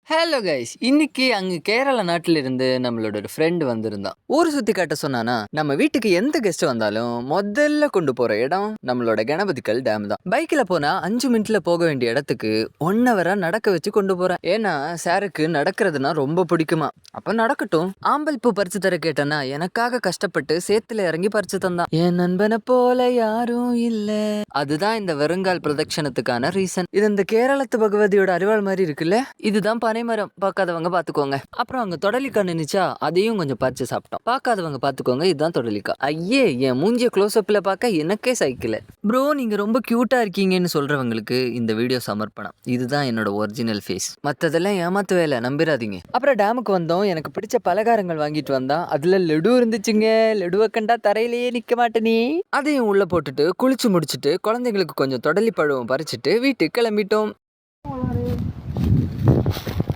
Hello guys, இன்னைக்கு அங்க கேரளா நாட்டில இருந்து நம்மளோட ஒரு ஃப்ரெண்ட் வந்திருந்தான். ஊர் சுத்தி காட்ட சொன்னானா, நம்ம வீட்டுக்கு எந்த கெஸ்ட் வந்தாலும் முதல்ல கொண்டு போற இடம் நம்மளோட கணபதிக்கல் டேம் தான். பைக்ல போனா 5 மினிட்ல போக வேண்டிய இடத்துக்கு 1 ஹவரா நடக்க வச்சு கொண்டு போறேன். ஏன்னா சாருக்கு நடக்கிறதுனா ரொம்ப பிடிக்குமா. அப்ப நடக்கட்டும். ஆம்பல் பூ பறிச்சு தர கேட்டனா எனக்காக கஷ்டப்பட்டு சேத்துல இறங்கி பறிச்சு தந்தான். என் நண்பனை போல யாரும் இல்ல. அதுதான் இந்த வருங்கால் பிரதட்சணத்துக்கான ரீசன். இது இந்த கேரளத்து பகவதியோட அறிவாள் மாதிரி இருக்குல்ல. இதுதான் பனைமரம். பார்க்காதவங்க பாத்துக்கோங்க. அப்புறம் அங்க தொடலிக்காய் நின்னுச்சா, அதையும் கொஞ்சம் பறிச்சு சாப்பிட்டோம். பார்க்காதவங்க பாத்துக்கோங்க, இதுதான் தொடலிக்காய். ஐயே, என் மூஞ்சிய க்ளோஸ் அப்ல பார்க்க எனக்கே சைக்கிள். ப்ரோ, நீங்க ரொம்ப கியூட்டா இருக்கீங்கன்னு சொல்றவங்களுக்கு இந்த வீடியோ சமர்ப்பணம். இதுதான் என்னோட ஒரிஜினல் ஃபேஸ். மத்ததெல்லாம் ஏமாத்து வேலை, நம்பிராதீங்க. அப்புறம் டேமுக்கு வந்தோம். எனக்கு பிடிச்ச பலகாரங்கள் வாங்கிட்டு வந்தா அதுல லெடு இருந்துச்சுங்க. லெடுவை கண்டா தரையிலேயே நிக்க மாட்டேனே. அதையும் உள்ள போட்டுட்டு குளிச்சு முடிச்சுட்டு குழந்தைங்களுக்கு கொஞ்சம் தொடலி பழம் பறிச்சுட்டு வீட்டுக்கு கிளம்பிட்டோம்.